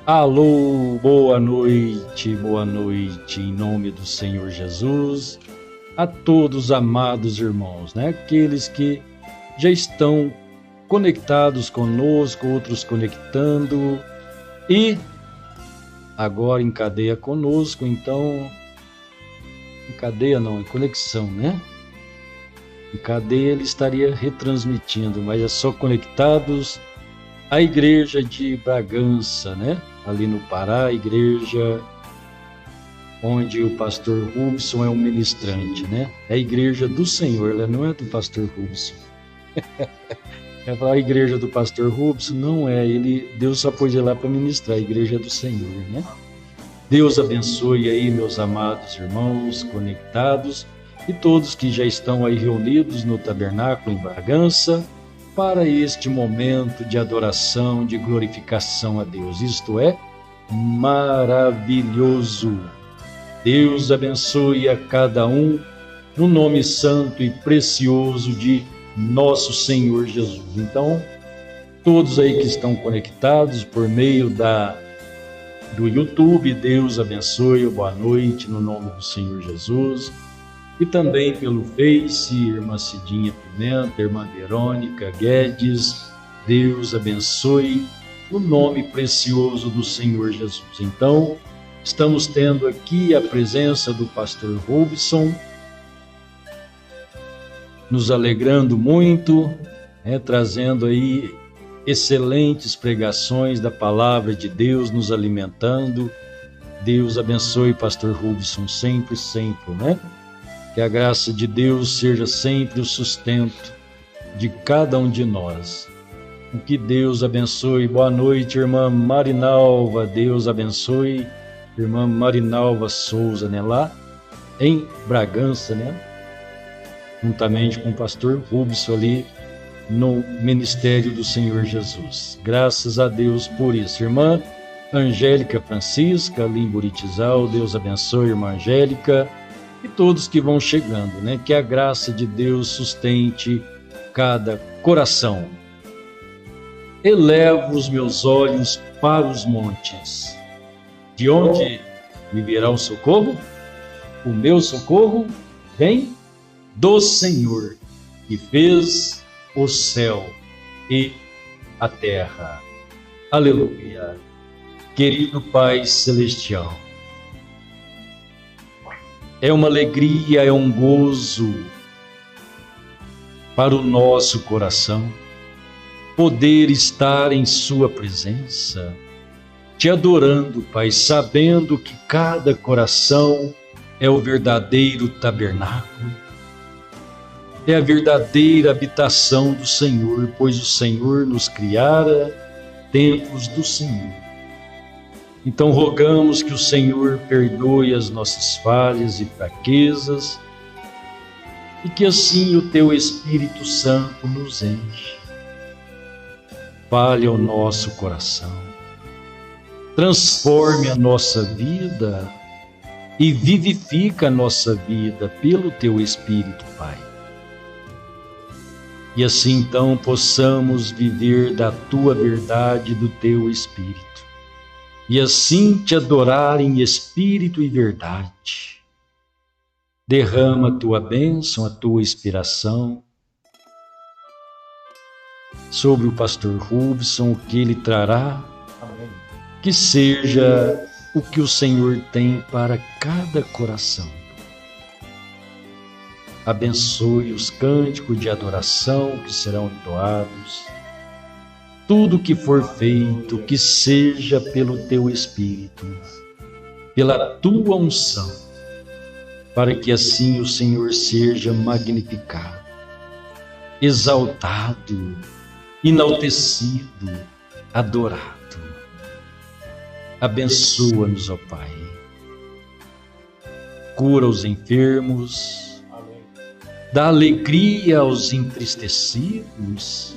Alô, boa noite, em nome do Senhor Jesus, a todos amados irmãos, né? Aqueles que já estão conectados conosco, outros conectando e agora em cadeia conosco, então, em cadeia não, em conexão, né? Em cadeia ele estaria retransmitindo, mas é só conectados à igreja de Bragança, né? Ali no Pará, a igreja onde o pastor Rubson é um ministrante, né? É a igreja do Senhor, ela não é do pastor Rubson. É falar a igreja do pastor Rubson, não é, Deus só pôs ele lá para ministrar, a igreja do Senhor, né? Deus abençoe aí, meus amados irmãos conectados e todos que já estão aí reunidos no tabernáculo em Bragança, para este momento de adoração, de glorificação a Deus. Isto é maravilhoso. Deus abençoe a cada um, no nome santo e precioso de nosso Senhor Jesus. Então, todos aí que estão conectados por meio do YouTube, Deus abençoe, boa noite, no nome do Senhor Jesus. E também pelo Face, irmã Cidinha Pimenta, irmã Verônica Guedes, Deus abençoe, no nome precioso do Senhor Jesus. Então, estamos tendo aqui a presença do pastor Robson, nos alegrando muito, trazendo aí excelentes pregações da palavra de Deus, nos alimentando. Deus abençoe pastor Robson sempre, né? Que a graça de Deus seja sempre o sustento de cada um de nós. Que Deus abençoe. Boa noite, irmã Marinalva. Deus abençoe. Irmã Marinalva Souza, né? Lá em Bragança, né? Juntamente com o pastor Rubson ali no ministério do Senhor Jesus. Graças a Deus por isso. Irmã Angélica Francisca, ali em Buritizal. Deus abençoe, irmã Angélica. E todos que vão chegando, né? Que a graça de Deus sustente cada coração. Elevo os meus olhos para os montes. De onde me virá o socorro? O meu socorro vem do Senhor, que fez o céu e a terra. Aleluia. Querido Pai Celestial, é uma alegria, é um gozo para o nosso coração poder estar em Sua presença, te adorando, Pai, sabendo que cada coração é o verdadeiro tabernáculo, é a verdadeira habitação do Senhor, pois o Senhor nos criara templos do Senhor. Então rogamos que o Senhor perdoe as nossas falhas e fraquezas e que assim o Teu Espírito Santo nos enche. Fale ao nosso coração, transforme a nossa vida e vivifica a nossa vida pelo Teu Espírito, Pai. E assim então possamos viver da Tua verdade, do Teu Espírito. E assim te adorar em espírito e verdade. Derrama a tua bênção, a tua inspiração sobre o pastor Rubson, o que ele trará, que seja o que o Senhor tem para cada coração. Abençoe os cânticos de adoração que serão entoados. Tudo que for feito, que seja pelo Teu Espírito, pela Tua unção, para que assim o Senhor seja magnificado, exaltado, enaltecido, adorado. Abençoa-nos, ó Pai. Cura os enfermos, dá alegria aos entristecidos,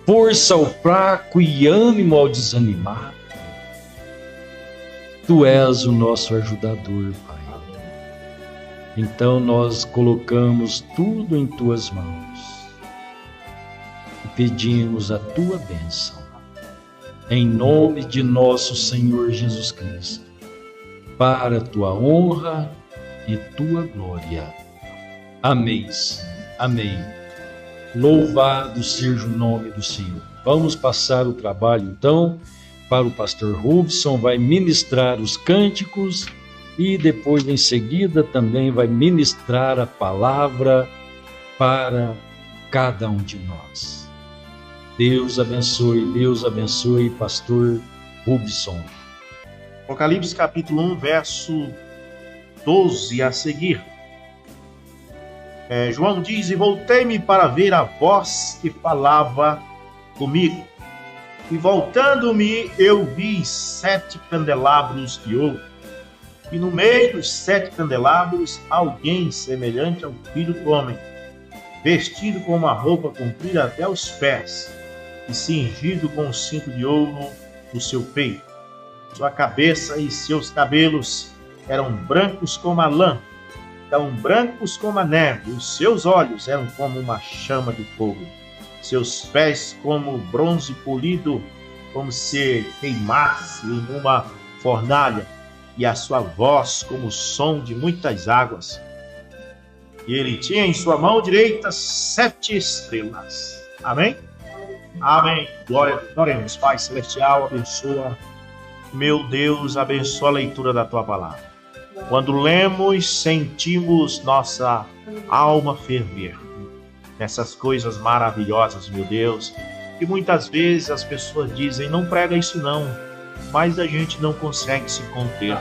força ao fraco e ânimo ao desanimado. Tu és o nosso ajudador, Pai. Então nós colocamos tudo em Tuas mãos e pedimos a Tua bênção. em nome de nosso Senhor Jesus Cristo, para tua honra e tua glória. Amém. Amém. Louvado seja o nome do Senhor. Vamos passar o trabalho, então, para o pastor Rubson, vai ministrar os cânticos e depois, em seguida, também vai ministrar a palavra para cada um de nós. Deus abençoe, pastor Rubson. Apocalipse capítulo 1, verso 12 a seguir. João diz: e voltei-me para ver a voz que falava comigo. E voltando-me, eu vi 7 candelabros de ouro. E no meio dos 7 candelabros, alguém semelhante ao Filho do Homem, vestido com uma roupa comprida até os pés, e cingido com um cinto de ouro no seu peito. Sua cabeça e seus cabelos eram brancos como a lã, tão brancos como a neve. Os seus olhos eram como uma chama de fogo. Seus pés como bronze polido, como se queimasse em uma fornalha, e a sua voz como o som de muitas águas. E ele tinha em sua mão direita 7 estrelas. Amém? Amém. Glória, oremos. Pai Celestial, abençoa, meu Deus, abençoa a leitura da tua palavra. Quando lemos, sentimos nossa alma ferver nessas coisas maravilhosas, meu Deus, que muitas vezes as pessoas dizem: não prega isso não, mas a gente não consegue se conter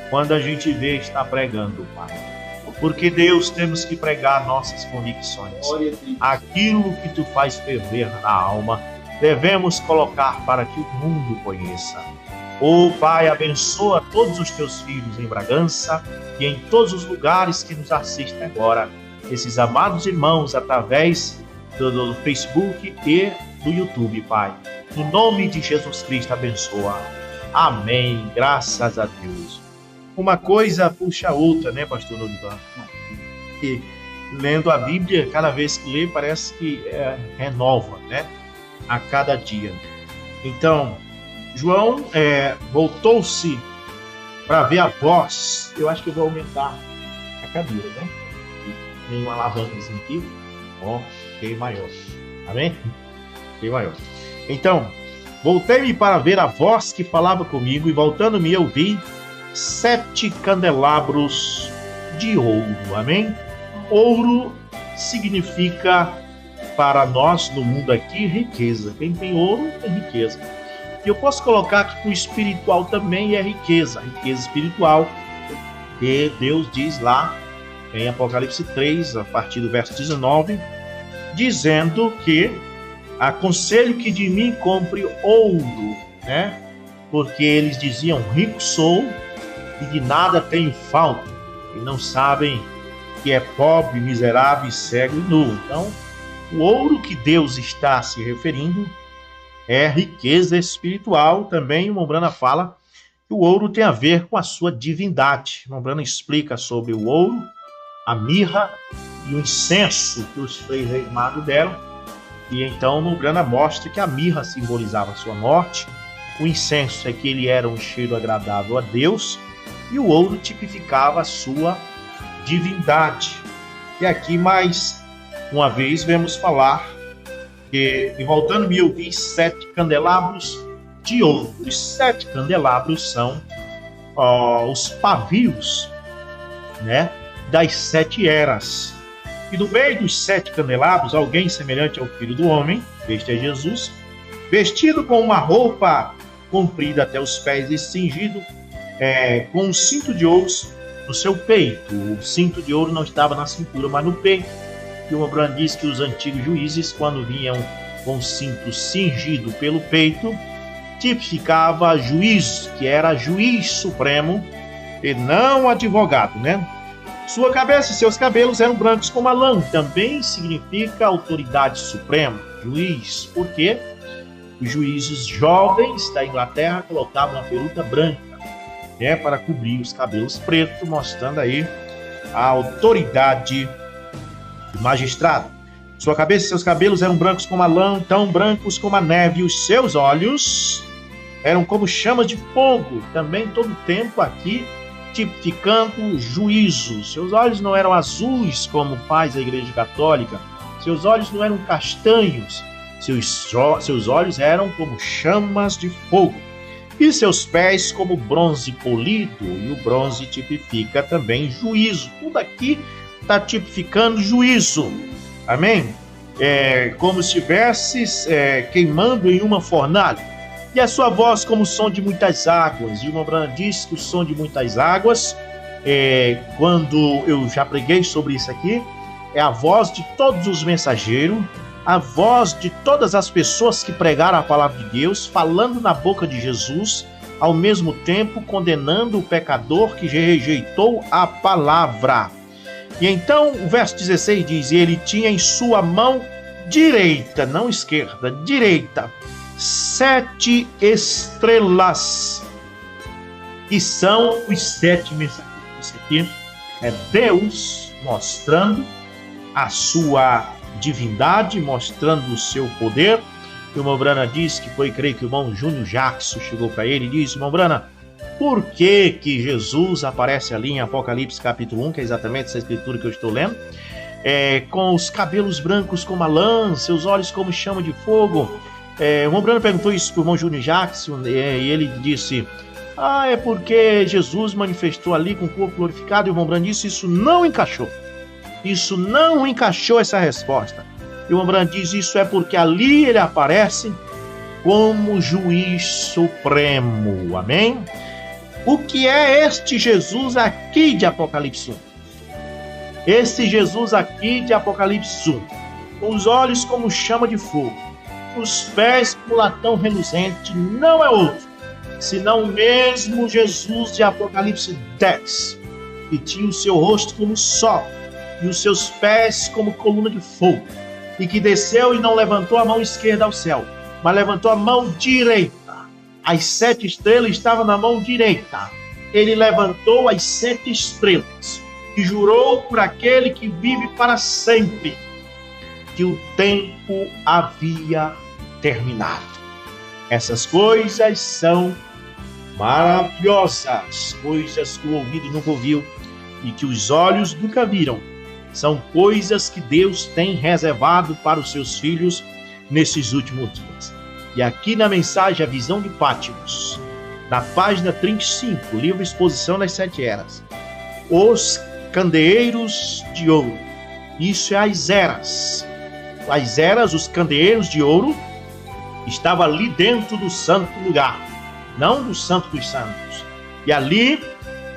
quando a gente vê está pregando, Pai. Porque, Deus, temos que pregar nossas convicções. Aquilo que tu faz ferver na alma, devemos colocar para que o mundo conheça. Pai, abençoa todos os teus filhos em Bragança e em todos os lugares que nos assistem agora, esses amados irmãos, através do Facebook e do YouTube, Pai. No nome de Jesus Cristo, abençoa. Amém. Graças a Deus. Uma coisa puxa a outra, né, pastor Norivan? E lendo a Bíblia, cada vez que lê, parece que renova, né? A cada dia. Então, João voltou-se para ver a voz. Eu acho que eu vou aumentar a cadeira, né? Tem uma alavanca aqui. Fiquei maior. Amém? Fiquei maior. Então, voltei-me para ver a voz que falava comigo, e voltando-me eu vi 7 candelabros de ouro. Amém? Ouro significa para nós no mundo aqui riqueza. Quem tem ouro tem riqueza. E eu posso colocar que o espiritual também é riqueza. Riqueza espiritual. Que Deus diz lá em Apocalipse 3, a partir do verso 19, dizendo que aconselho que de mim compre ouro, né? Porque eles diziam: rico sou e de nada tenho falta, e não sabem que é pobre, miserável, cego e nu. Então, o ouro que Deus está se referindo é riqueza espiritual. Também o Mombrana fala que o ouro tem a ver com a sua divindade. O Mombrana explica sobre o ouro, a mirra e o incenso que os 3 reis magos deram. E então o Mombrana mostra que a mirra simbolizava a sua morte, o incenso é que ele era um cheiro agradável a Deus, e o ouro tipificava a sua divindade. E aqui mais uma vez vemos falar que, e voltando-me, eu vi 7 candelabros de ouro. Os 7 candelabros são os pavios, né, das 7 eras. E no meio dos 7 candelabros, alguém semelhante ao Filho do Homem, este é Jesus, vestido com uma roupa comprida até os pés e cingido com um cinto de ouro no seu peito. O cinto de ouro não estava na cintura, mas no peito. E o Mombrana diz que os antigos juízes, quando vinham com o cinto cingido pelo peito, tipificava juiz, que era juiz supremo e não advogado, né? Sua cabeça e seus cabelos eram brancos como a lã. Também significa autoridade suprema, juiz, porque os juízes jovens da Inglaterra colocavam uma peruca branca, né, para cobrir os cabelos pretos, mostrando aí a autoridade do magistrado. Sua cabeça e seus cabelos eram brancos como a lã, tão brancos como a neve, e os seus olhos eram como chamas de fogo, também todo o tempo aqui tipificando juízo. Seus olhos não eram azuis como faz a Igreja Católica, seus olhos não eram castanhos, seus olhos eram como chamas de fogo, e seus pés como bronze polido, e o bronze tipifica também juízo. Tudo aqui está tipificando juízo, amém? Como se estivesse queimando em uma fornalha. E a sua voz como o som de muitas águas. E o Brana diz que o som de muitas águas, quando eu já preguei sobre isso aqui, é a voz de todos os mensageiros, a voz de todas as pessoas que pregaram a palavra de Deus, falando na boca de Jesus, ao mesmo tempo condenando o pecador que rejeitou a palavra. E então o verso 16 diz: ele tinha em sua mão direita, não esquerda, direita, 7 estrelas, que são os 7 mensageiros. Isso aqui é Deus mostrando a sua divindade, mostrando o seu poder. E o irmão Brana diz que foi, creio que o irmão Júnior Jackson chegou para ele e disse: irmão Brana, por que Jesus aparece ali em Apocalipse capítulo 1, que é exatamente essa escritura que eu estou lendo, com os cabelos brancos como a lã, seus olhos como chama de fogo? O irmão Brana perguntou isso para o irmão Júnior Jackson, e ele disse: é porque Jesus manifestou ali com o corpo glorificado. E o irmão Brana disse: isso não encaixou. Isso não encaixou, essa resposta. E o irmão Brana diz: isso é porque ali ele aparece como juiz supremo. Amém? O que é este Jesus aqui de Apocalipse 1? Este Jesus aqui de Apocalipse 1, com os olhos como chama de fogo, os pés como latão reluzente, não é outro senão o mesmo Jesus de Apocalipse 10, que tinha o seu rosto como sol e os seus pés como coluna de fogo, e que desceu e não levantou a mão esquerda ao céu, mas levantou a mão direita. As 7 estrelas estavam na mão direita. Ele levantou as 7 estrelas e jurou por aquele que vive para sempre que o tempo havia terminado. Essas coisas são maravilhosas, coisas que o ouvido nunca ouviu e que os olhos nunca viram. São coisas que Deus tem reservado para os seus filhos nesses últimos dias. E aqui na mensagem A Visão de Patmos, na página 35, livro Exposição das 7 Eras, os candeeiros de ouro. Isso é as eras. As eras, os candeeiros de ouro, estavam ali dentro do santo lugar, não do santo dos santos. E ali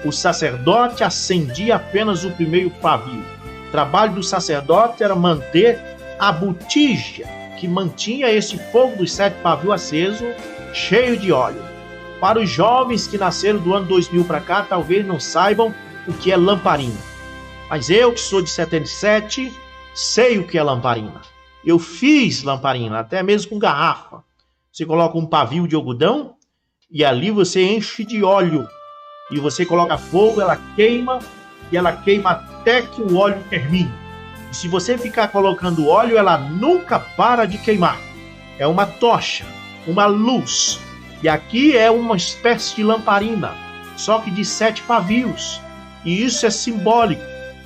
o sacerdote acendia apenas o primeiro pavio. O trabalho do sacerdote era manter a botija que mantinha esse fogo dos 7 pavios aceso, cheio de óleo. Para os jovens que nasceram do ano 2000 para cá, talvez não saibam o que é lamparina. Mas eu, que sou de 77, sei o que é lamparina. Eu fiz lamparina, até mesmo com garrafa. Você coloca um pavio de algodão e ali você enche de óleo. E você coloca fogo, ela queima, e ela queima até que o óleo termine. E se você ficar colocando óleo, ela nunca para de queimar. É uma tocha, uma luz. E aqui é uma espécie de lamparina, só que de 7 pavios. E isso é simbólico.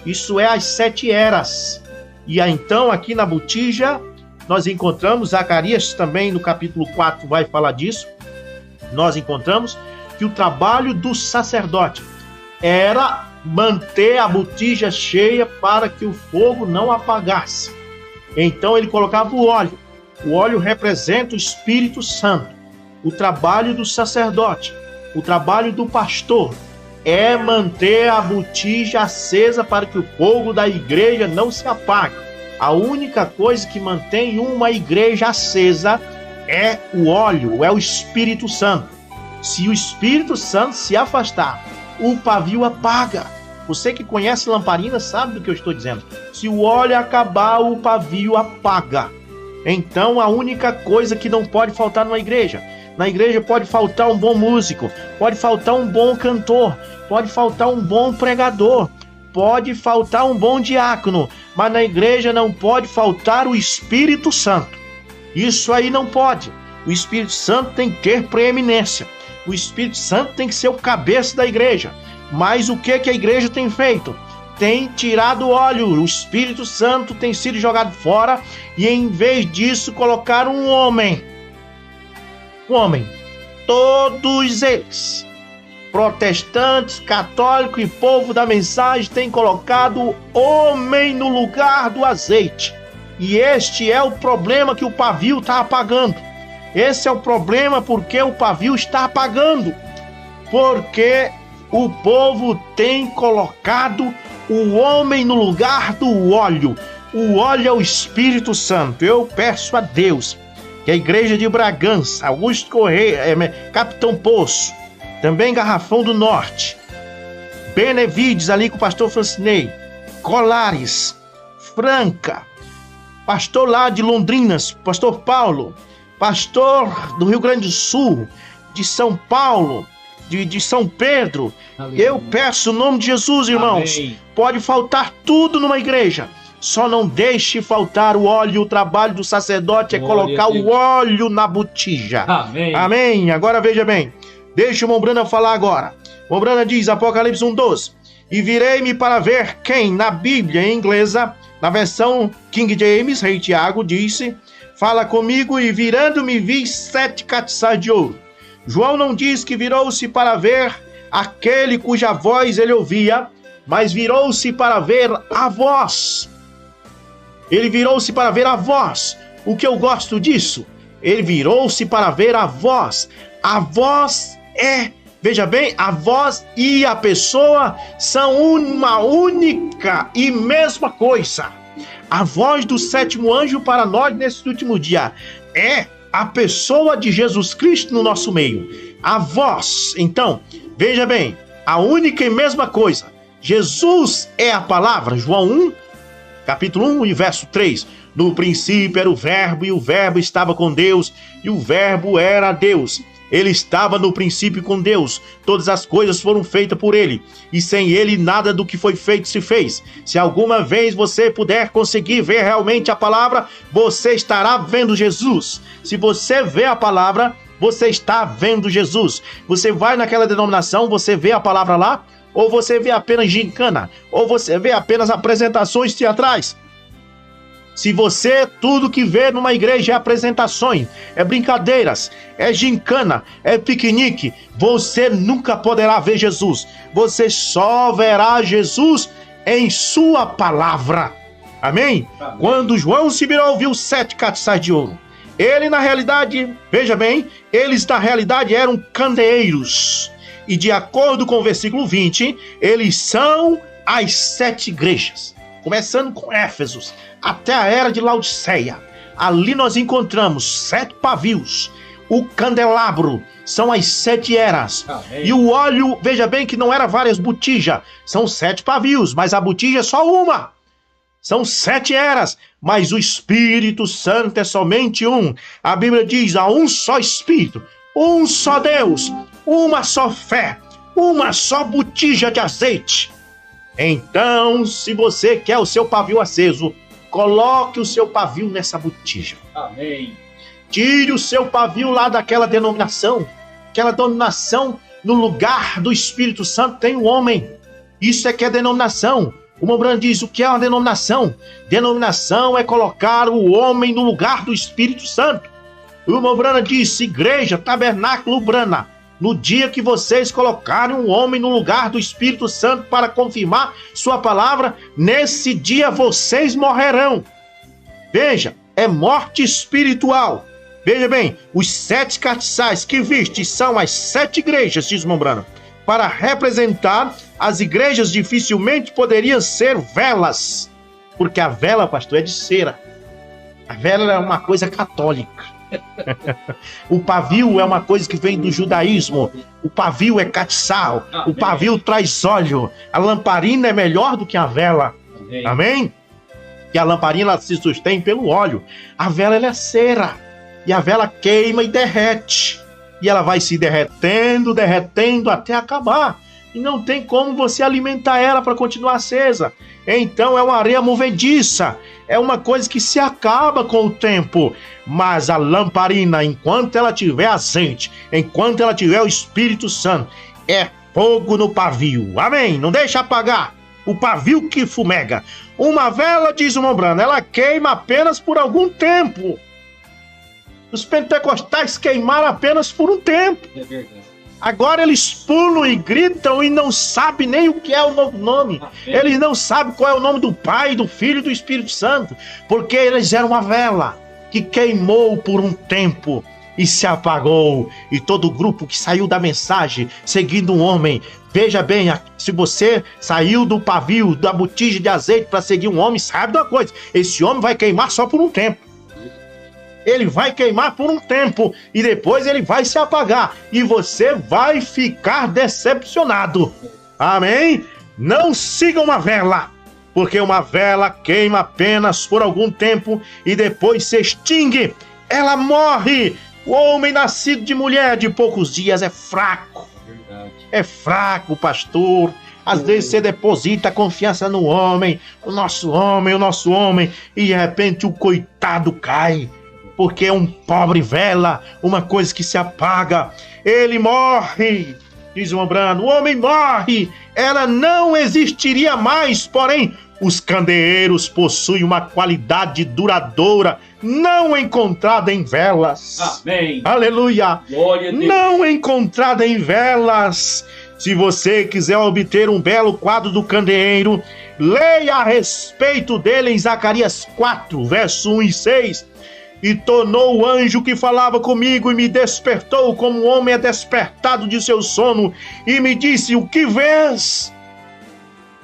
Isso é as 7 eras. E aí, então, aqui na botija, nós encontramos, Zacarias também no capítulo 4 vai falar disso, nós encontramos que o trabalho do sacerdote era manter a botija cheia para que o fogo não apagasse. Então ele colocava o óleo. O óleo representa o Espírito Santo. O trabalho do sacerdote, o trabalho do pastor, é manter a botija acesa para que o fogo da igreja não se apague. A única coisa que mantém uma igreja acesa é o óleo, é o Espírito Santo. Se o Espírito Santo se afastar, o pavio apaga. Você que conhece lamparina sabe do que eu estou dizendo. Se o óleo acabar, o pavio apaga. Então a única coisa que não pode faltar numa igreja, na igreja pode faltar um bom músico, pode faltar um bom cantor, pode faltar um bom pregador, pode faltar um bom diácono, mas na igreja não pode faltar o Espírito Santo. Isso aí não pode. O Espírito Santo tem que ter preeminência. O Espírito Santo tem que ser o cabeça da igreja. Mas o que a igreja tem feito? Tem tirado o óleo. O Espírito Santo tem sido jogado fora e em vez disso colocaram um homem. Um homem. Todos eles, protestantes, católicos e povo da mensagem, têm colocado o homem no lugar do azeite. E este é o problema que o pavio está apagando. Esse é o problema porque o pavio está apagando. Porque o povo tem colocado o homem no lugar do óleo. O óleo é o Espírito Santo. Eu peço a Deus que a igreja de Bragança, Augusto Correia, Capitão Poço, também Garrafão do Norte, Benevides ali com o pastor Francinei, Colares, Franca, pastor lá de Londrinas, pastor Paulo, pastor do Rio Grande do Sul, de São Paulo, de São Pedro. Aleluia. Eu peço o nome de Jesus, irmãos. Amém. Pode faltar tudo numa igreja, só não deixe faltar o óleo. O trabalho do sacerdote é colocar o óleo na botija. Amém. Amém. Agora veja bem, deixa o Mombrana falar agora. Mombrana diz, Apocalipse 1:12, e virei-me para ver quem, na Bíblia em inglesa, na versão King James, Rei Tiago, disse, fala comigo, e virando-me vi 7 castiçais de ouro. João não diz que virou-se para ver aquele cuja voz ele ouvia, mas virou-se para ver a voz. Ele virou-se para ver a voz. O que eu gosto disso? Ele virou-se para ver a voz. A voz é, veja bem, a voz e a pessoa são uma única e mesma coisa. A voz do 7º anjo para nós nesse último dia é a pessoa de Jesus Cristo no nosso meio. A voz, então, veja bem, a única e mesma coisa. Jesus é a palavra, João 1, capítulo 1 e verso 3. No princípio era o verbo, e o verbo estava com Deus, e o verbo era Deus. Ele estava no princípio com Deus. Todas as coisas foram feitas por ele, e sem ele nada do que foi feito se fez. Se alguma vez você puder conseguir ver realmente a palavra, você estará vendo Jesus. Se você vê a palavra, você está vendo Jesus. Você vai naquela denominação, você vê a palavra lá, ou você vê apenas gincana, ou você vê apenas apresentações teatrais. Se você, tudo que vê numa igreja é apresentações, é brincadeiras, é gincana, é piquenique, você nunca poderá ver Jesus. Você só verá Jesus em sua palavra. Amém? Amém. Quando João se virou, viu 7 castiçais de ouro. Ele, na realidade, veja bem, eles na realidade eram candeeiros. E de acordo com o versículo 20, eles são as 7 igrejas. Começando com Éfeso, até a era de Laodiceia. Ali nós encontramos 7 pavios. O candelabro são as 7 eras. Amém. E o óleo, veja bem que não era várias botijas. São 7 pavios, mas a botija é só uma. São 7 eras, mas o Espírito Santo é somente um. A Bíblia diz, há um só Espírito, um só Deus, uma só fé, uma só botija de azeite. Então, se você quer o seu pavio aceso, coloque o seu pavio nessa botija. Amém. Tire o seu pavio lá daquela denominação. Aquela denominação, no lugar do Espírito Santo tem o homem. Isso é que é denominação. O Mombrana diz, o que é uma denominação? Denominação é colocar o homem no lugar do Espírito Santo. O Mombrana diz, igreja, tabernáculo Brana, no dia que vocês colocarem um homem no lugar do Espírito Santo para confirmar sua palavra, nesse dia vocês morrerão. Veja, é morte espiritual. Veja bem, os 7 castiçais que viste são as 7 igrejas, diz Mombrana. Para representar as igrejas dificilmente poderiam ser velas, porque a vela, pastor, é de cera. A vela é uma coisa católica. O pavio é uma coisa que vem do judaísmo. O pavio é castiçal. O pavio traz óleo. A lamparina é melhor do que a vela. Amém? Que a lamparina ela se sustém pelo óleo. A vela ela é cera. E a vela queima e derrete. E ela vai se derretendo, derretendo até acabar. E não tem como você alimentar ela para continuar acesa. Então é uma areia movediça. é uma coisa que se acaba com o tempo. Mas a lamparina, enquanto ela tiver azeite, enquanto ela tiver o Espírito Santo, é fogo no pavio. Amém? Não deixa apagar o pavio que fumega. Uma vela, diz o Mombrana, ela queima apenas por algum tempo. Os pentecostais queimaram apenas por um tempo. É verdade. Agora eles pulam e gritam e não sabem nem o que é o novo nome. Eles não sabem qual é o nome do Pai, do Filho e do Espírito Santo. Porque eles eram uma vela que queimou por um tempo e se apagou. E todo o grupo que saiu da mensagem seguindo um homem. Veja bem, se você saiu do pavio, da botija de azeite para seguir um homem, sabe de uma coisa: esse homem vai queimar só por um tempo. Ele vai queimar por um tempo e depois ele vai se apagar e você vai ficar decepcionado. Amém? Não siga uma vela, porque uma vela queima apenas por algum tempo e depois se extingue. Ela morre. O homem nascido de mulher de poucos dias é fraco. É fraco, pastor. Às vezes você deposita a confiança no homem, o nosso homem, e de repente o coitado cai. Porque é um pobre vela, uma coisa que se apaga. Ele morre, diz o Mombrana, o homem morre, ela não existiria mais. Porém, os candeeiros possuem uma qualidade duradoura, não encontrada em velas. Amém. Aleluia. Glória a Deus. Não encontrada em velas. Se você quiser obter um belo quadro do candeeiro, leia a respeito dele em Zacarias 4, verso 1 e 6. E tornou o anjo que falava comigo e me despertou como um homem é despertado de seu sono e me disse: o que vês?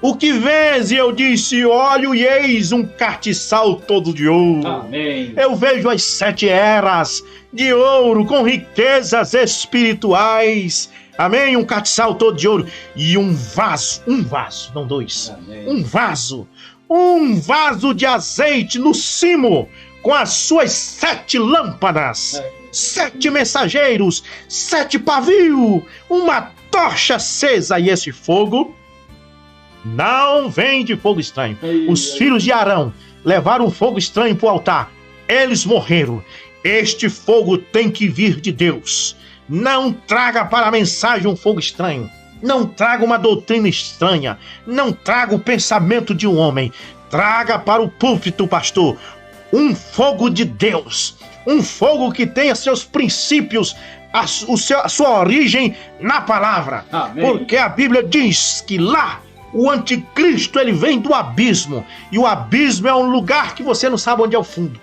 O que vês? E eu disse: olho e eis um castiçal todo de ouro. Amém. Eu vejo as 7 eras de ouro com riquezas espirituais. Amém? Um castiçal todo de ouro e um vaso, não dois. Amém. Um vaso de azeite no cimo, com as suas 7 lâmpadas, 7 mensageiros, 7 pavios, uma tocha acesa. E esse fogo não vem de fogo estranho. Os filhos de Arão levaram um fogo estranho para o altar. Eles morreram. Este fogo tem que vir de Deus. Não traga para a mensagem um fogo estranho. Não traga uma doutrina estranha. Não traga o pensamento de um homem. Traga para o púlpito, pastor, um fogo de Deus, um fogo que tenha seus princípios, a sua origem na palavra. Amém. Porque a Bíblia diz que lá o anticristo ele vem do abismo, e o abismo é um lugar que você não sabe onde é o fundo,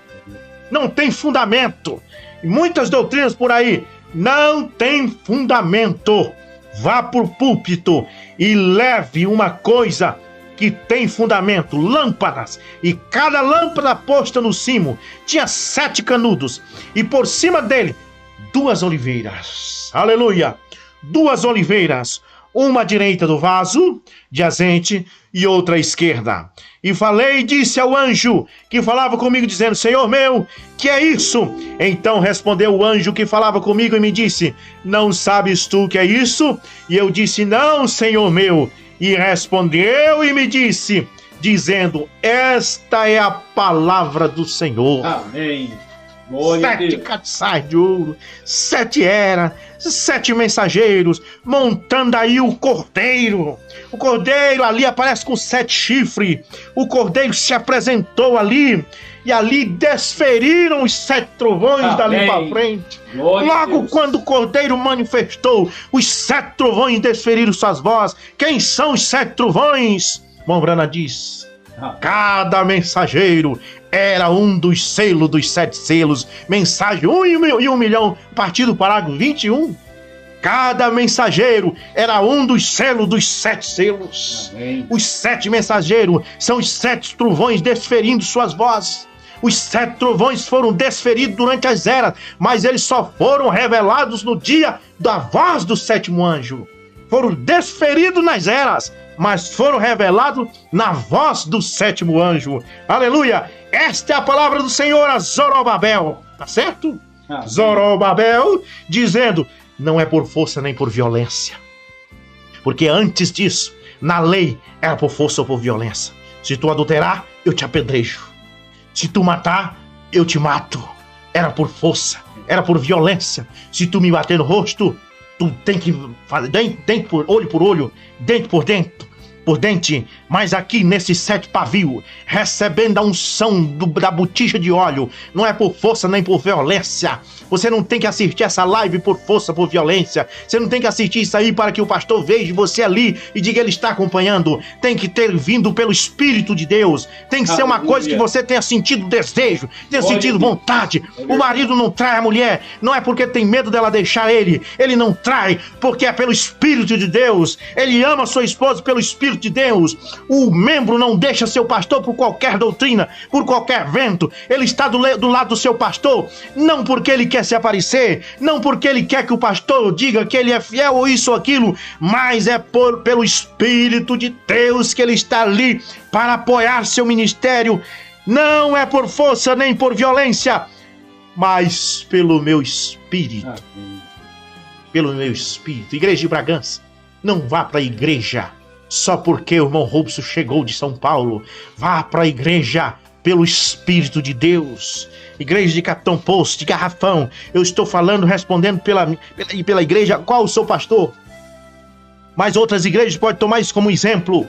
não tem fundamento. E muitas doutrinas por aí não tem fundamento. Vá para o púlpito e leve uma coisa que tem fundamento, lâmpadas, e cada lâmpada posta no cimo tinha 7 canudos, e por cima dele 2 oliveiras, aleluia, 2 oliveiras, uma à direita do vaso de azeite e outra à esquerda. E falei e disse ao anjo que falava comigo, dizendo: Senhor meu, que é isso? Então respondeu o anjo que falava comigo e me disse: não sabes tu o que é isso? E eu disse: não, Senhor meu. E respondeu e me disse, dizendo: esta é a palavra do Senhor. Amém. Glória a 7 Deus. castiçais de ouro, 7 eras, 7 mensageiros, montando aí o cordeiro. O cordeiro ali aparece com 7 chifres. O cordeiro se apresentou ali, e ali desferiram os 7 trovões. Amém. Dali para frente. Glória a Logo Deus. quando o cordeiro manifestou, os 7 trovões desferiram suas vozes. Quem são os 7 trovões? Mombrana diz: cada mensageiro era um dos selos dos 7 selos. Mensagem 1 e 1 milhão, a partir do parágrafo 21. Cada mensageiro era um dos selos dos 7 selos. Amém. Os 7 mensageiros são os 7 trovões desferindo suas vozes. Os 7 trovões foram desferidos durante as eras, mas eles só foram revelados no dia da voz do 7º anjo. Foram desferidos nas eras, mas foram revelados na voz do 7º anjo. Aleluia! Esta é a palavra do Senhor a Zorobabel. Tá certo? Amém. Zorobabel dizendo: não é por força nem por violência. Porque antes disso, na lei, era por força ou por violência. Se tu adulterar, eu te apedrejo. Se tu matar, eu te mato. Era por força, era por violência. Se tu me bater no rosto, tu tem que fazer dente por olho, dente por dente, mas aqui nesse 7 pavio, recebendo a unção da botija de óleo, não é por força nem por violência. Você não tem que assistir essa live por força, por violência. Você não tem que assistir isso aí para que o pastor veja você ali e diga que ele está acompanhando. Tem que ter vindo pelo Espírito de Deus. Tem que ser uma coisa que você tenha sentido desejo, tenha sentido vontade. O marido não trai a mulher, não é porque tem medo dela deixar ele. Ele não trai porque é pelo Espírito de Deus. Ele ama sua esposa pelo Espírito de Deus. O membro não deixa seu pastor por qualquer doutrina, por qualquer vento. Ele está do lado do seu pastor, não porque ele quer se aparecer, não porque ele quer que o pastor diga que ele é fiel ou isso ou aquilo, mas é pelo Espírito de Deus que ele está ali para apoiar seu ministério. Não é por força nem por violência, mas pelo meu Espírito. Pelo meu Espírito. Igreja de Bragança, não vá para a igreja só porque o irmão Robson chegou de São Paulo. Vá para a igreja pelo Espírito de Deus. Igreja de Capitão Poço, de Garrafão, eu estou falando, respondendo pela igreja, qual o seu pastor? Mas outras igrejas podem tomar isso como exemplo.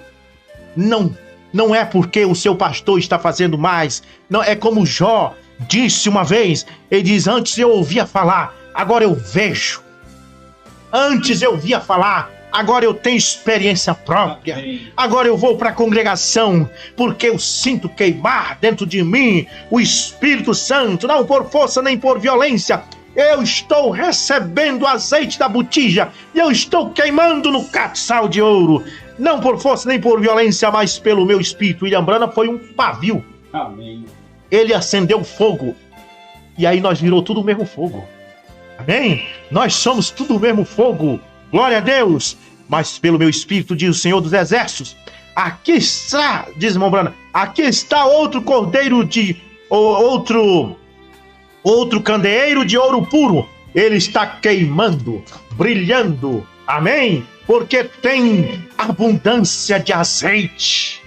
Não é porque o seu pastor está fazendo mais. Não, é como Jó disse uma vez. Ele diz, antes eu ouvia falar, agora eu vejo. Antes eu ouvia falar, agora eu tenho experiência própria. Agora eu vou para a congregação porque eu sinto queimar dentro de mim o Espírito Santo, não por força nem por violência. Eu estou recebendo o azeite da botija e eu estou queimando no castiçal de ouro, não por força nem por violência, mas pelo meu Espírito. William Branham foi um pavio. Amém. Ele acendeu o fogo e aí nós virou tudo o mesmo fogo. Amém? Nós somos tudo o mesmo fogo. Glória a Deus. Mas pelo meu Espírito, diz o Senhor dos Exércitos, aqui está, diz irmão Branham, aqui está outro cordeiro outro candeeiro de ouro puro. Ele está queimando, brilhando. Amém? Porque tem abundância de azeite.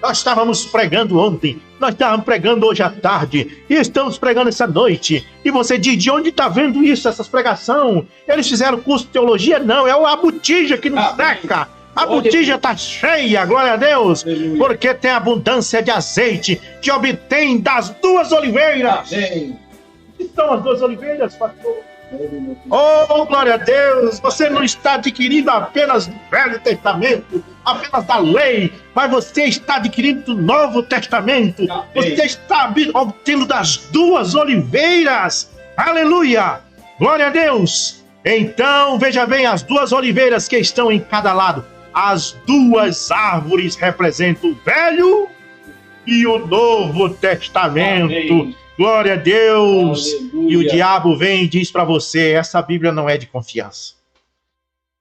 Nós estávamos pregando ontem, nós estávamos pregando hoje à tarde, e estamos pregando essa noite. E você diz, de onde está vendo isso, essas pregações? Eles fizeram curso de teologia? Não, é a botija que não seca. A botija está cheia, glória a Deus, porque tem abundância de azeite que obtém das duas oliveiras. Amém. Que são as duas oliveiras, pastor? Oh, glória a Deus, você não está adquirindo apenas do Velho Testamento, apenas da lei, mas você está adquirindo do Novo Testamento. Você está obtendo das duas oliveiras. Aleluia, glória a Deus. Então, veja bem, as duas oliveiras que estão em cada lado. As duas árvores representam o Velho e o Novo Testamento. Amém. Glória a Deus. Aleluia. E o diabo vem e diz para você, essa Bíblia não é de confiança.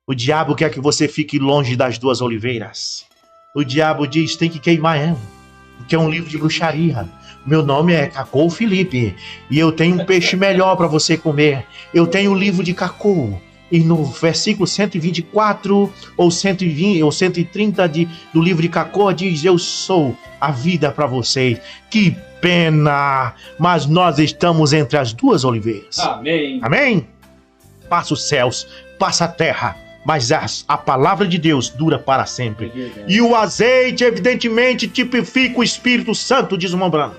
O diabo quer que você fique longe das duas oliveiras. O diabo diz, tem que queimar ela, porque é um livro de bruxaria. Meu nome é Cacô Felipe, e eu tenho um peixe melhor para você comer. Eu tenho o livro de Cacô. E no versículo 124 ou 120 ou 130 do livro de Cacô diz, eu sou a vida para vocês. Que pena, mas nós estamos entre as duas oliveiras. Amém. Amém? Passa os céus, passa a terra, mas a palavra de Deus dura para sempre. E o azeite evidentemente tipifica o Espírito Santo, diz o irmão Branham,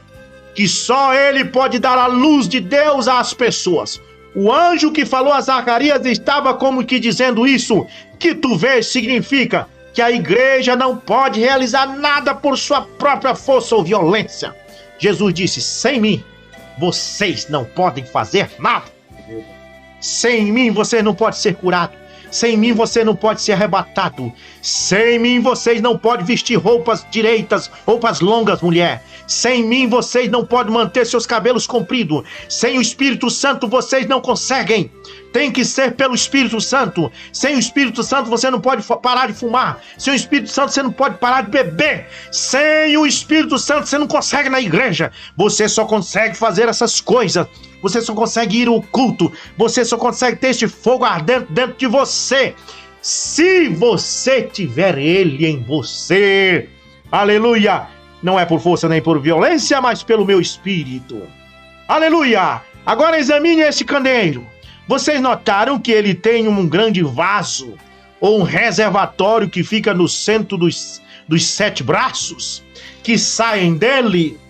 que só ele pode dar a luz de Deus às pessoas. O anjo que falou a Zacarias estava como que dizendo isso, que tu vês significa que a igreja não pode realizar nada por sua própria força ou violência. Jesus disse, sem mim, vocês não podem fazer nada. Sem mim, você não pode ser curado. Sem mim, você não pode ser arrebatado. Sem mim, vocês não podem vestir roupas direitas, roupas longas, mulher. Sem mim, vocês não podem manter seus cabelos compridos. Sem o Espírito Santo, vocês não conseguem. Tem que ser pelo Espírito Santo. Sem o Espírito Santo, você não pode parar de fumar. Sem o Espírito Santo, você não pode parar de beber. Sem o Espírito Santo, você não consegue ir na igreja. Você só consegue fazer essas coisas. Você só consegue ir ao culto. Você só consegue ter este fogo ardente dentro de você. Se você tiver ele em você. Aleluia. não é por força nem por violência, mas pelo meu espírito. Aleluia! Agora examine esse candeeiro. Vocês notaram que ele tem um grande vaso, ou um reservatório que fica no centro dos 7 braços, que saem dele?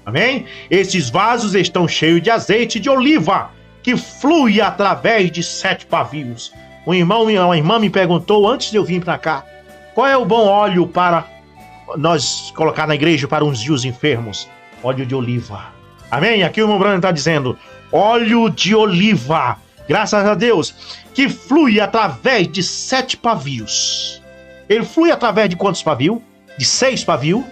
Amém? Esses vasos estão cheios de azeite de oliva, que flui através de 7 pavios. Um irmão e uma irmã me perguntou antes de eu vir para cá, qual é o bom óleo para nós colocar na igreja para ungir os enfermos? Óleo de oliva. Amém? Aqui o irmão Brando está dizendo, óleo de oliva, graças a Deus, que flui através de 7 pavios. Ele flui através de quantos pavios? De 6 pavios?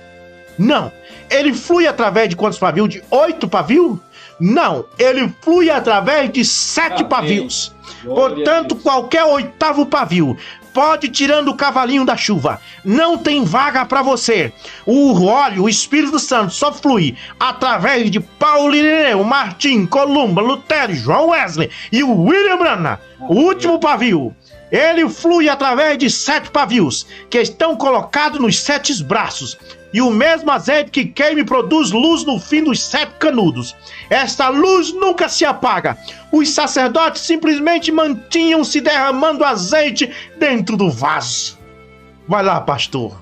Não. Ele flui através de quantos pavios? De 8 pavios? Não. Ele flui através de 7 pavios. Portanto, qualquer 8º pavio pode ir tirando o cavalinho da chuva. Não tem vaga para você. O óleo, o Espírito Santo só flui através de Paulo Irineu, Martim, Columba, Lutero, João Wesley e o William Branham. O último pavio. Ele flui através de 7 pavios que estão colocados nos 7 braços. E o mesmo azeite que queima e produz luz no fim dos 7 canudos. Esta luz nunca se apaga. Os sacerdotes simplesmente mantinham-se derramando azeite dentro do vaso. Vai lá, pastor.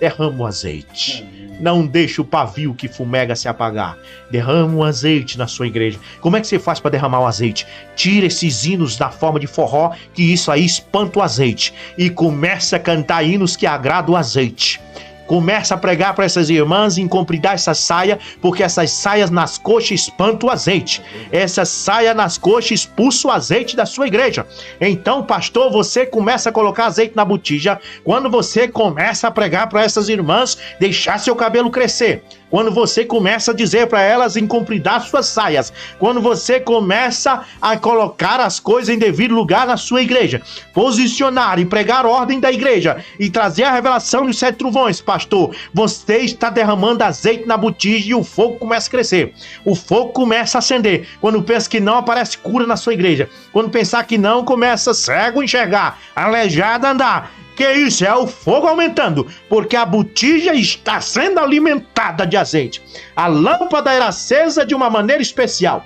Derrama o azeite. Não deixe o pavio que fumega se apagar. Derrama o azeite na sua igreja. Como é que você faz para derramar o azeite? Tira esses hinos da forma de forró, que isso aí espanta o azeite. E começa a cantar hinos que agradam o azeite. Começa a pregar para essas irmãs em compridar essa saia, porque essas saias nas coxas espantam o azeite. Essa saia nas coxas expulsa o azeite da sua igreja. Então, pastor, você começa a colocar azeite na botija quando você começa a pregar para essas irmãs deixar seu cabelo crescer. Quando você começa a dizer para elas encompridar suas saias. Quando você começa a colocar as coisas em devido lugar na sua igreja. Posicionar e pregar ordem da igreja. E trazer a revelação dos 7 trovões, pastor. Você está derramando azeite na botija e o fogo começa a crescer. O fogo começa a acender. Quando pensa que não, aparece cura na sua igreja. Quando pensar que não, começa cego a enxergar, aleijado a andar. Que isso? É o fogo aumentando, porque a botija está sendo alimentada de azeite. A lâmpada era acesa de uma maneira especial.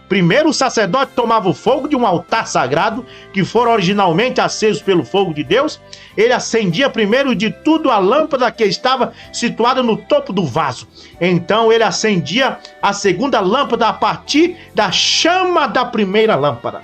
Primeiro o sacerdote tomava o fogo de um altar sagrado, que foram originalmente acesos pelo fogo de Deus. Ele acendia primeiro de tudo a lâmpada que estava situada no topo do vaso. Então ele acendia a segunda lâmpada a partir da chama da primeira lâmpada.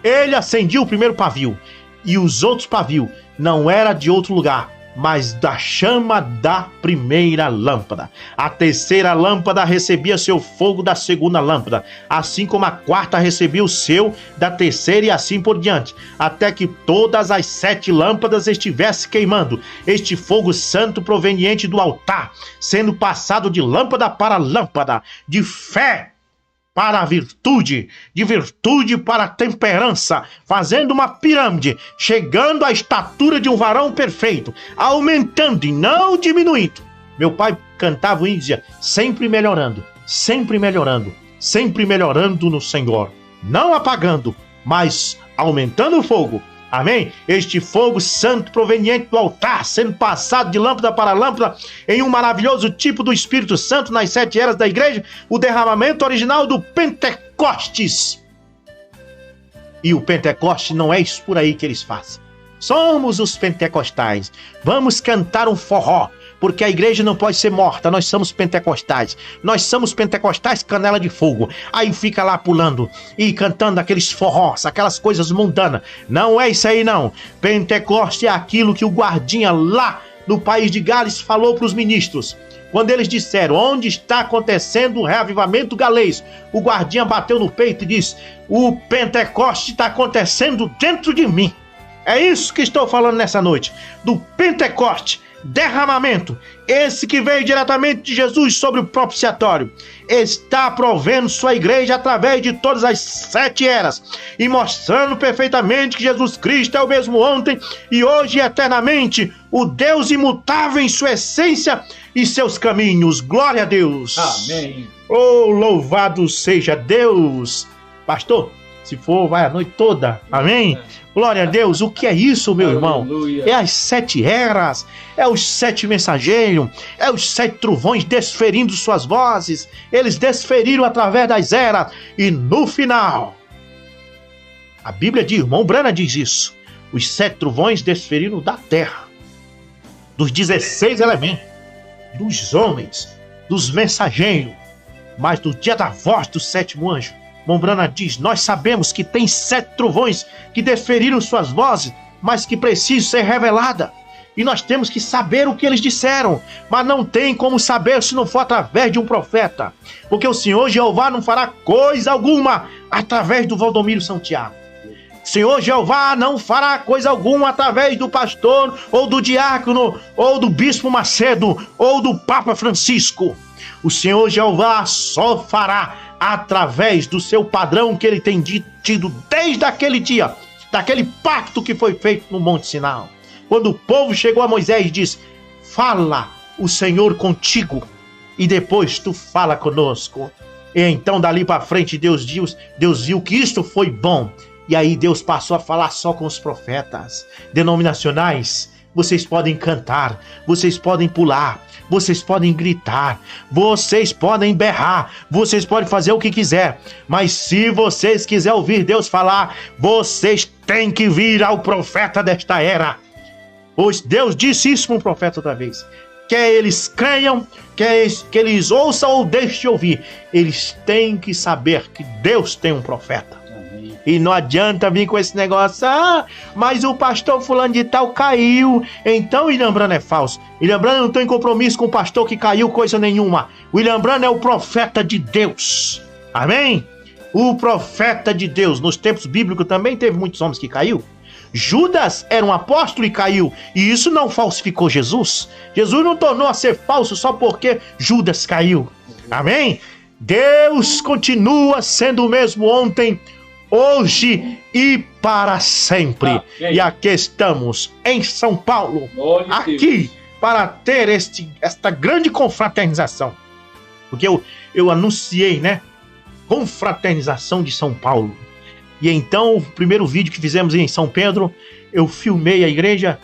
Ele acendia o primeiro pavio, e os outros pavios não era de outro lugar, mas da chama da primeira lâmpada. A terceira lâmpada recebia seu fogo da segunda lâmpada, assim como a quarta recebia o seu da terceira e assim por diante, até que todas as 7 lâmpadas estivessem queimando. Este fogo santo proveniente do altar, sendo passado de lâmpada para lâmpada, de fé para a virtude, de virtude para a temperança, fazendo uma pirâmide, chegando à estatura de um varão perfeito, aumentando e não diminuindo. Meu pai cantava o hino e dizia, sempre melhorando, sempre melhorando, sempre melhorando no Senhor, não apagando, mas aumentando o fogo. Amém? Este fogo santo proveniente do altar, sendo passado de lâmpada para lâmpada, em um maravilhoso tipo do Espírito Santo nas 7 eras da igreja, o derramamento original do Pentecostes. E o Pentecoste não é isso por aí que eles fazem. Somos os pentecostais. Vamos cantar um forró, porque a igreja não pode ser morta. Nós somos pentecostais. Nós somos pentecostais canela de fogo. Aí fica lá pulando e cantando aqueles forrós, aquelas coisas mundanas. Não é isso aí não. Pentecoste é aquilo que o guardinha lá no país de Gales falou para os ministros. Quando eles disseram, onde está acontecendo o reavivamento galês? O guardinha bateu no peito e disse, o Pentecoste está acontecendo dentro de mim. É isso que estou falando nessa noite, do Pentecoste, derramamento, esse que veio diretamente de Jesus sobre o propiciatório, está provendo sua igreja através de todas as 7 eras e mostrando perfeitamente que Jesus Cristo é o mesmo ontem e hoje e eternamente, o Deus imutável em sua essência e seus caminhos. Glória a Deus. Amém. Oh, louvado seja Deus. Pastor, Se for, vai a noite toda. Amém? Glória a Deus. O que é isso, meu irmão? É as 7 eras, é os 7 mensageiros, é os 7 trovões desferindo suas vozes. Eles desferiram através das eras. E no final, a Bíblia diz, irmão Brana diz isso, os 7 trovões desferiram da terra, dos 16 elementos, dos homens, dos mensageiros, mas no dia da voz do 7º anjo, Mombrana diz, nós sabemos que tem 7 trovões que desferiram suas vozes, mas que precisam ser reveladas. E nós temos que saber o que eles disseram, mas não tem como saber se não for através de um profeta. Porque o Senhor Jeová não fará coisa alguma através do Valdomiro Santiago. Senhor Jeová não fará coisa alguma através do pastor, ou do diácono, ou do bispo Macedo, ou do Papa Francisco. O Senhor Jeová só fará através do seu padrão que ele tem tido desde aquele dia, daquele pacto que foi feito no Monte Sinai. Quando o povo chegou a Moisés e disse, fala o Senhor contigo, e depois tu fala conosco. E então dali para frente Deus viu que isto foi bom. E aí Deus passou a falar só com os profetas denominacionais. Vocês podem cantar, vocês podem pular, vocês podem gritar, vocês podem berrar, vocês podem fazer o que quiser. Mas se vocês quiserem ouvir Deus falar, vocês têm que vir ao profeta desta era. Pois Deus disse isso para um profeta outra vez. Quer eles creiam, quer que eles ouçam ou deixem de ouvir, eles têm que saber que Deus tem um profeta. E não adianta vir com esse negócio, mas o pastor fulano de tal caiu, então William Brana é falso. William Brana não tem compromisso com o pastor que caiu coisa nenhuma. William Brana é o profeta de Deus. Amém? O profeta de Deus. Nos tempos bíblicos também teve muitos homens que caiu. Judas era um apóstolo e caiu, e isso não falsificou Jesus. Jesus não tornou a ser falso só porque Judas caiu. Amém? Deus continua sendo o mesmo ontem, hoje e para sempre. E aqui estamos em São Paulo, aqui para ter esta grande confraternização. Porque eu anunciei, né? Confraternização de São Paulo. E então, o primeiro vídeo que fizemos em São Pedro, eu filmei a igreja,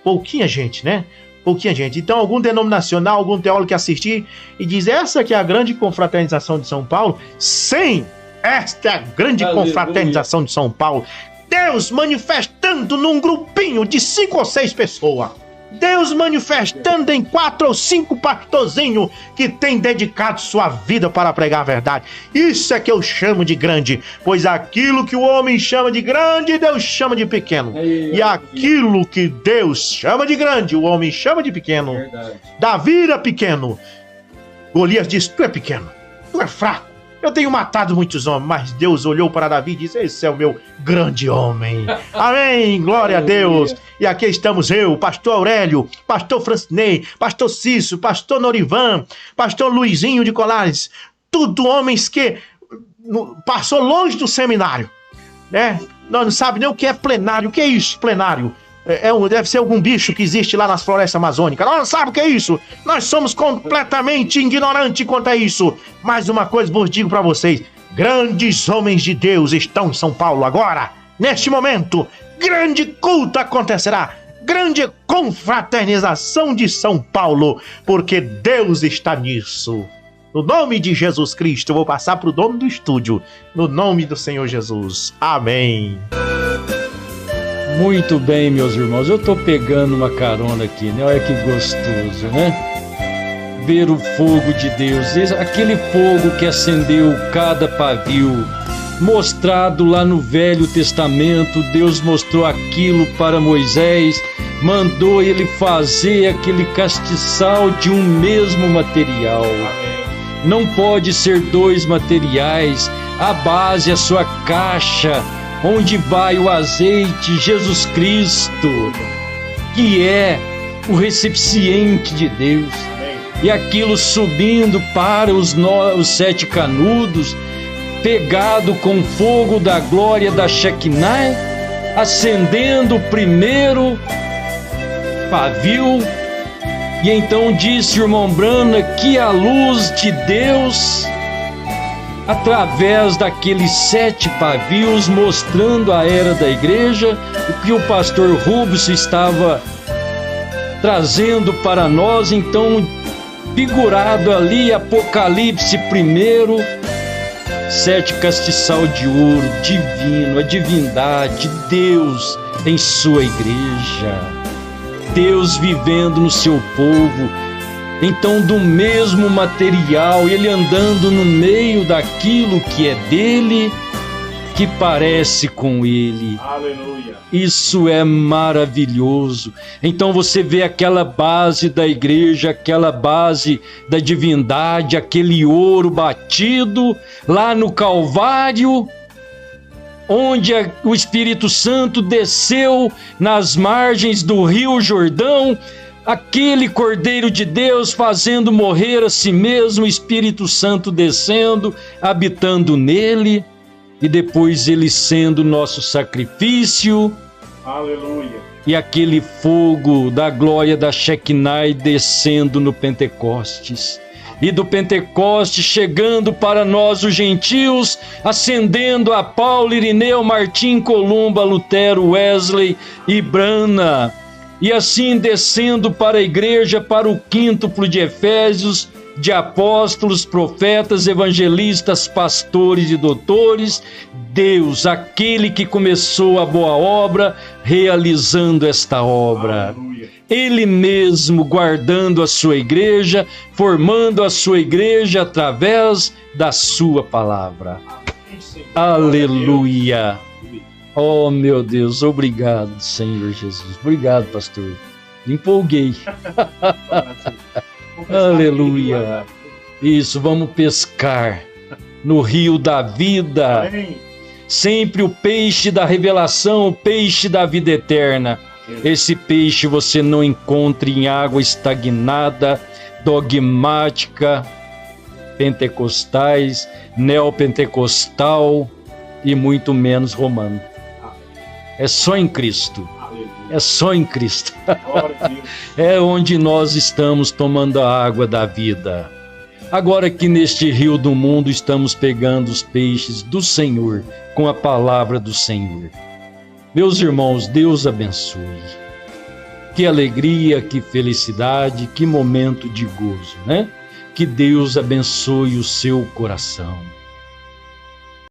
pouquinha gente, né? Pouquinha gente. Então, algum denominacional, algum teólogo que assistir e diz, essa que é a grande confraternização de São Paulo, sim! Esta é a grande confraternização de São Paulo. Deus manifestando num grupinho de 5 ou 6 pessoas. Deus manifestando em 4 ou 5 pastorzinhos que têm dedicado sua vida para pregar a verdade. Isso é que eu chamo de grande. Pois aquilo que o homem chama de grande, Deus chama de pequeno. E aquilo que Deus chama de grande, o homem chama de pequeno. Davi era pequeno. Golias disse, tu é pequeno, tu é fraco. Eu tenho matado muitos homens, mas Deus olhou para Davi e disse, esse é o meu grande homem. Amém, glória a Deus. E aqui estamos eu, pastor Aurélio, pastor Francinei, pastor Cício, pastor Norivan, pastor Luizinho de Colares. Tudo homens que passou longe do seminário, né? Não sabe nem o que é plenário. O que é isso, plenário? Deve ser algum bicho que existe lá nas florestas amazônicas. Nós não sabemos o que é isso. Nós somos completamente ignorantes quanto a isso. Mais uma coisa vos digo para vocês. Grandes homens de Deus estão em São Paulo agora. Neste momento, grande culto acontecerá. Grande confraternização de São Paulo. Porque Deus está nisso. No nome de Jesus Cristo, eu vou passar para o dono do estúdio. No nome do Senhor Jesus. Amém. Muito bem, meus irmãos, eu tô pegando uma carona aqui, né? Olha que gostoso, né? Ver o fogo de Deus, aquele fogo que acendeu cada pavio, mostrado lá no Velho Testamento. Deus mostrou aquilo para Moisés, mandou ele fazer aquele castiçal de um mesmo material. Não pode ser 2 materiais, a base é a sua caixa, onde vai o azeite, Jesus Cristo, que é o recipiente de Deus. E aquilo subindo para os 7 canudos, pegado com fogo da glória da Shekinah, acendendo o primeiro pavio. E então disse o irmão Brana que a luz de Deus através daqueles 7 pavios, mostrando a era da igreja, o que o pastor Rubens estava trazendo para nós. Então, figurado ali, Apocalipse 1, 7 castiçal de ouro, divino, a divindade, Deus em sua igreja, Deus vivendo no seu povo. Então, do mesmo material, ele andando no meio daquilo que é dele, que parece com ele. Aleluia. Isso é maravilhoso. Então você vê aquela base da igreja, aquela base da divindade, aquele ouro batido lá no Calvário, onde o Espírito Santo desceu nas margens do Rio Jordão, aquele Cordeiro de Deus fazendo morrer a si mesmo, o Espírito Santo descendo, habitando nele, e depois ele sendo nosso sacrifício. Aleluia. E aquele fogo da glória da Shekinah descendo no Pentecostes. E do Pentecostes chegando para nós os gentios, ascendendo a Paulo, Irineu, Martim, Columba, Lutero, Wesley e Brana. E assim descendo para a igreja, para o quíntuplo de Efésios, de apóstolos, profetas, evangelistas, pastores e doutores. Deus, aquele que começou a boa obra, realizando esta obra. Aleluia. Ele mesmo guardando a sua igreja, formando a sua igreja através da sua palavra. Aleluia. Oh, meu Deus, obrigado, Senhor Jesus. Obrigado, pastor. Me empolguei. Aleluia. Isso, vamos pescar no rio da vida. Amém. Sempre o peixe da revelação, o peixe da vida eterna. Esse peixe você não encontra em água estagnada, dogmática, pentecostais, neopentecostal e muito menos romano. É só em Cristo. É só em Cristo. É onde nós estamos tomando a água da vida. Agora que neste rio do mundo estamos pegando os peixes do Senhor, com a palavra do Senhor. Meus irmãos, Deus abençoe. Que alegria, que felicidade, que momento de gozo, né? Que Deus abençoe o seu coração.